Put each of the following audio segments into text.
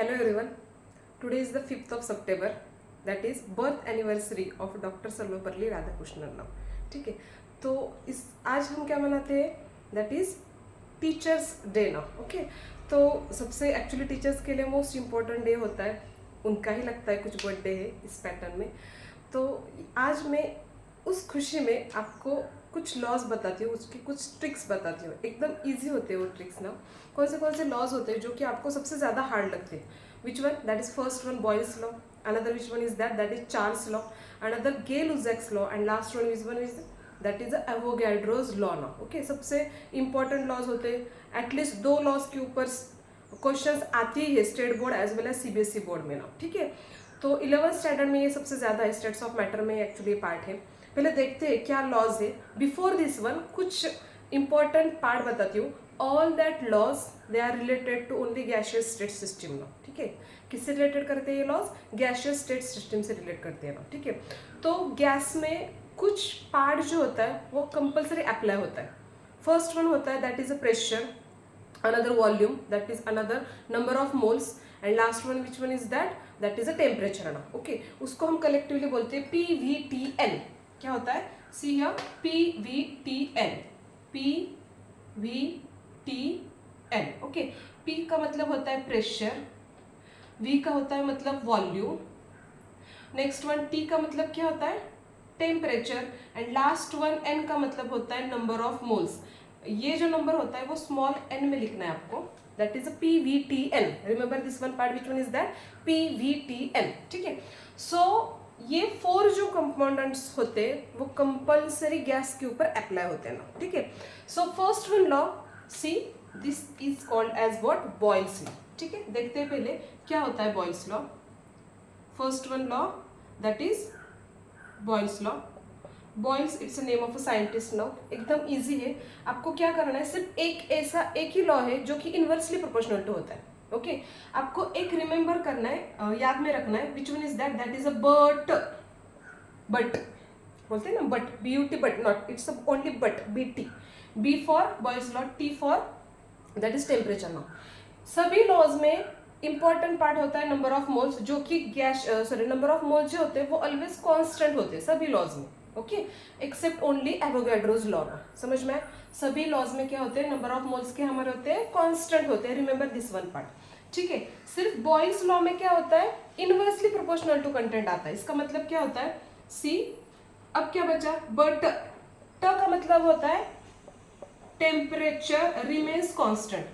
Hello everyone. Today is the 5th of September. That is birth anniversary of doctor Sarvepalli Radhakrishnan Rao. ठीक है, तो इस आज हम क्या मनाते हैं? दैट इज टीचर्स डे ना. ओके, तो सबसे एक्चुअली टीचर्स के लिए मोस्ट इम्पॉर्टेंट डे होता है, उनका ही लगता है कुछ बर्थडे है इस पैटर्न में. तो आज मैं उस खुशी में आपको कुछ लॉज बताती हूँ, उसकी कुछ ट्रिक्स बताती हूँ. एकदम इजी होते हैं वो ट्रिक्स ना. कौन से लॉज होते हैं जो कि आपको सबसे ज़्यादा हार्ड लगते हैं? Which one? That is first one Boyle's law. Another which one is that is Charles law. Another Gay-Lussac's law. And last one is that is Avogadro's law ना. ओके, सबसे इंपॉर्टेंट लॉज होते हैं. At least 2 laws के ऊपर questions आती ही है state board as well as CBSE board में ना. ठीक है, तो 11th स्टैंडर्ड में ये सबसे ज़्यादा है, स्टेट्स ऑफ मैटर में एक्चुअली पार्ट है. पहले देखते हैं क्या लॉज है. बिफोर दिस वन कुछ इंपॉर्टेंट पार्ट बताती हूँ. All that laws they are related to only gaseous state system ना. ठीक है, किससे रिलेटेड करते हैं ये लॉज? गैशियस स्टेट सिस्टम से रिलेट करते हैं ना. ठीक है, तो गैस में कुछ पार्ट जो होता है वो कंपल्सरी अप्लाई होता है. फर्स्ट वन होता है that is a pressure, another volume, that is another number of moles, and last one which one is that is a temperature ना. ओके, उसको हम कलेक्टिवली बोलते हैं PVTN. क्या होता है? See here PVTN. PVTN. Okay, P का मतलब होता है प्रेशर, V का होता है मतलब वॉल्यूम, नेक्स्ट वन T का मतलब क्या होता है? Temperature, and last one N का मतलब होता है नंबर ऑफ मोल्स. ये जो नंबर होता है वो स्मॉल n में लिखना है आपको. That is a PVTN. Remember this one part, which one is that? PVTN. ठीक है, सो ये 4 जो कंपोनेंट्स होते हैं वो कंपल्सरी गैस के ऊपर अप्लाई होते हैं ना. ठीक है, so first one law, see this is called as what? Boyle's law. ठीक है, देखते हैं पहले क्या होता है Boyle's law. First one law that is Boyle's law. Boyle's it's a name of a scientist now. एकदम इजी है. आपको क्या करना है? सिर्फ एक ही लॉ है जो कि इनवर्सली प्रोपोर्शनल टू होता है. ओके, आपको एक रिमेंबर करना है, याद में रखना है. विच one is that is a but. बोलते हैं ना but, BUT, but not, it's only but, BT. B for Boyle's law, T for that is temperature now. सभी लॉज में इंपॉर्टेंट पार्ट होता है नंबर ऑफ मोल्स, जो कि गैस नंबर ऑफ मोल्स जो होते हैं वो ऑलवेज कांस्टेंट होते हैं सभी लॉज में. Okay, except only Avogadro's law. समझ में? सभी लॉज में क्या होते हैं? नंबर ऑफ मोल्स के हमारे होते हैं कांस्टेंट होते हैं. Remember this one part. ठीक है, सिर्फ बॉयल्स लॉ में क्या होता है? इनवर्सली प्रोपोर्शनल टू कंटेंट आता है. इसका मतलब क्या होता है? सी, अब क्या बचा? बट ट का मतलब होता है टेम्परेचर रिमेन्स कांस्टेंट.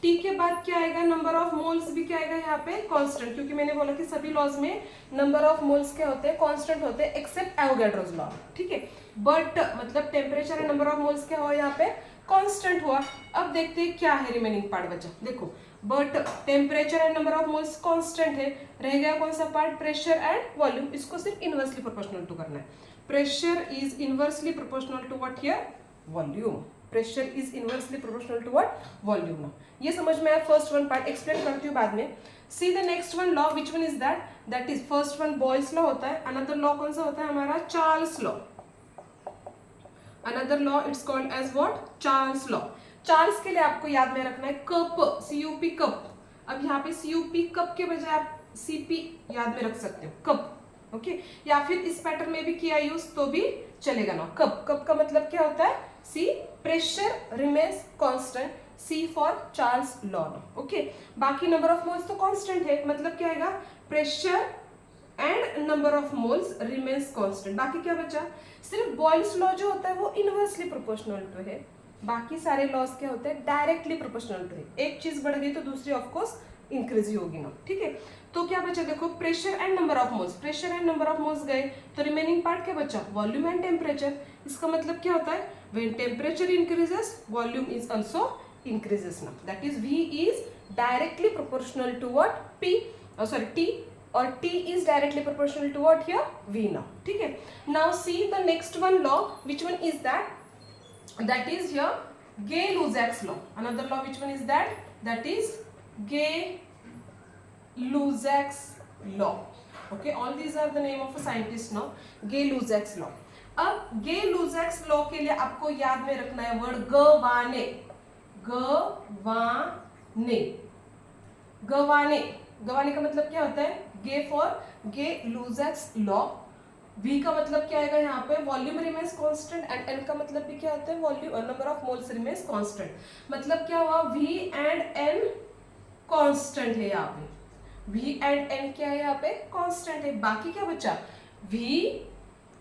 टी के बाद क्या आएगा? नंबर ऑफ मोल्स भी क्या आएगा यहाँ पे? कांस्टेंट, क्योंकि मैंने बोला कि सभी लॉज में नंबर ऑफ मोल्स क्या होते हैं? कांस्टेंट होते हैं एक्सेप्ट एवोगैड्रोज लॉ. ठीक है, बट मतलब temperature and number of moles क्या हुआ यहाँ पे? कांस्टेंट हुआ. अब देखते हैं क्या है रिमेनिंग पार्ट बचा. देखो, but temperature and number of moles constant है, रह गया कौन सा पार्ट? Pressure and volume. इसको सिर्फ इनवर्सली प्रोपोर्शनल टू करना है. Pressure is inversely proportional to what here? Volume. Pressure is inversely proportional to what? Volume ना. ये समझ में आया? फर्स्ट वन पार्ट एक्सप्लेन करती हूँ बाद में. See the next one law, which one is that is first one Boyle's law होता है. अनदर लॉ कौन सा होता है हमारा? Charles law. Another law it's called as what? Charles law. Charles के लिए आपको याद में रखना है कप, CUP कप. अब यहाँ पे CUP कप के बजाय आप CP याद में रख सकते हो, कप. ओके, या फिर इस पैटर्न में भी किया यूज तो भी चलेगा ना. कप, कप का मतलब क्या होता है? C, pressure remains constant. C for Charles law. Okay, बाकी नंबर ऑफ मोल्स तो कांस्टेंट है, मतलब क्या आएगा? Pressure and number of moles remains constant. बाकी क्या बचा? सिर्फ बॉयल्स लॉ जो होता है वो इनवर्सली प्रोपोर्शनल टू है. बाकी सारे लॉज क्या होते हैं? डायरेक्टली प्रोपोर्शनल टू है. एक चीज बढ़ गई तो दूसरी ऑफकोर्स इंक्रीज ही होगी ना. ठीक है, तो क्या बचा? देखो, pressure and number of moles. Pressure and number of moles गए तो रिमेनिंग पार्ट क्या बचा? Volume and temperature. इसका मतलब क्या होता है? When temperature increases volume is also increases now. That is V is directly proportional to what? T, or T is directly proportional to what here? V now. ठीक है, now see the next one law. Which one is that is here Gay-Lussac's law. Another law, which one is that is Gay-Lussac's law. Okay, all these are the name of a scientist now. Gay-Lussac's law. अब Gay-Lussac's law के लिए आपको याद में रखना है word गवाने. गवाने. गवाने का मतलब क्या होता है, गे फॉर गे लूजेक्स लॉ। V का मतलब क्या आएगा यहाँ पे, volume remains constant, and N का मतलब भी क्या होता है, volume number of moles remains constant. मतलब क्या हुआ, V एंड N कांस्टेंट है यहाँ पे, V एंड N क्या है यहाँ पे, कांस्टेंट है। बाकी क्या बचा, V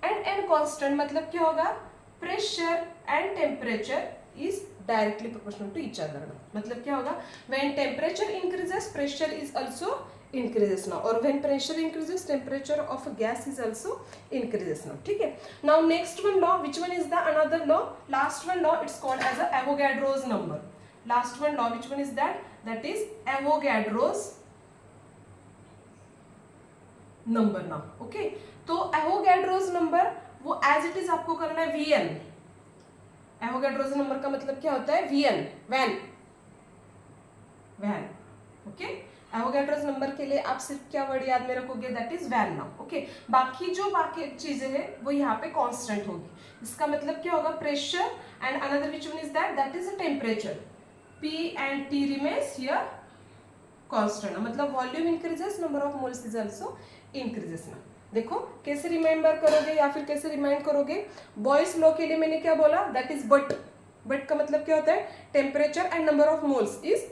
एंड N कांस्टेंट, मतलब क्या होगा, pressure and temperature is directly proportional to each other. मतलब क्या होगा, when temperature increases pressure is also increases now, or when pressure increases temperature of a gas is also increases now. ठीक है, now next one law, which one is the another law, last one law, it's called as a Avogadro's number. Last one law, which one is that, that is Avogadro's number now. Okay, तो Avogadro's number वो as it is आपको करना है Vn। Avogadro's number का मतलब क्या होता है, Vn, van, van. Okay, Avogadro's number के लिए आप सिर्फ क्या वर्ड याद में रखोगे, that is van now. Okay, बाकी चीजें हैं वो यहाँ पे कांस्टेंट होगी। इसका मतलब क्या होगा, pressure and another which one is that is a temperature, P एंड T रिमेन्स हियर कांस्टेंट। मतलब volume increases, number of moles is also increases ना। देखो कैसे रिमेंबर करोगे या फिर कैसे रिमाइंड करोगे, बॉयज लॉ के लिए मैंने क्या बोला, दैट इज बट। बट का मतलब क्या होता है, temperature and number of moles is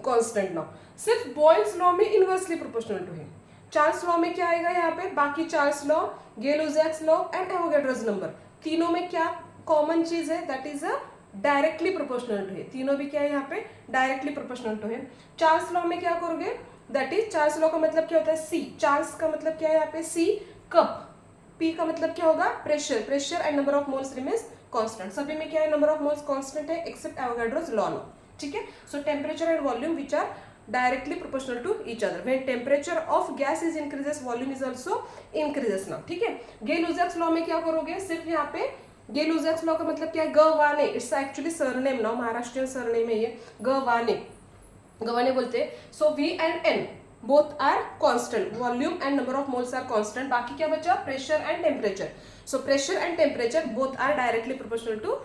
constant now. सिर्फ बॉयल्स लॉ में इनवर्सली प्रोपोर्शनल टू है। चार्ल्स लॉ में क्या आएगा यहाँ पे, बाकी Charles law, Gay-Lussac's law and Avogadro's number, तीनों में क्या कॉमन चीज है, that is a directly proportional to है। तीनों भी क्या है यहाँ पे, डायरेक्टली प्रोपोर्शनल टू है। चार्ल्स लॉ में क्या करोगे, दैट इज चार्ल्स लॉ का मतलब क्या होता है, सी। चार्ल्स का मतलब क्या है यहाँ पे, सी कप। पी का मतलब क्या होगा, pressure, pressure and number of moles remains constant. सभी में क्या है, नंबर ऑफ मोल्स कांस्टेंट है एक्सेप्ट एवोगैड्रोस लॉ। ठीक है, so temperature and volume which are directly proportional to each other. When temperature of gas is increases, volume is also increases now. ठीक है, गे-लुजैक्स law में क्या करोगे, सिर्फ यहाँ पे गे-लुजैक्स लॉ का मतलब क्या है, Gawane, it's actually surname now, Maharashtrian surname है ये, गवाने, गवाने बोलते हैं। सो V and N both are constant, volume and number of moles are constant। बाकी क्या बचा, pressure and temperature. So pressure and temperature both are directly proportional to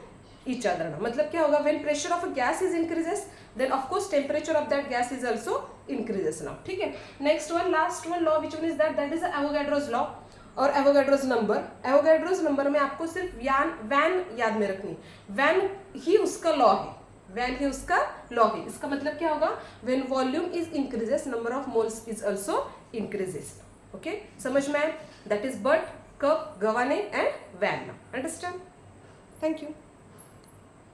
each other now। मतलब क्या होगा, when pressure of a gas is increases, then of course temperature of that gas is also increases now। ठीक है, next one, last one law, which one is that is Avogadro's law और Avogadro's number। Avogadro's number में आपको सिर्फ van याद में रखनी, when he उसका लॉ है, वैन ही उसका लॉ है। इसका मतलब क्या होगा, when volume is increases, number of moles is also increases। Okay, समझ में आए, that is but, कप, गवाने एंड वैन। Understand, thank you.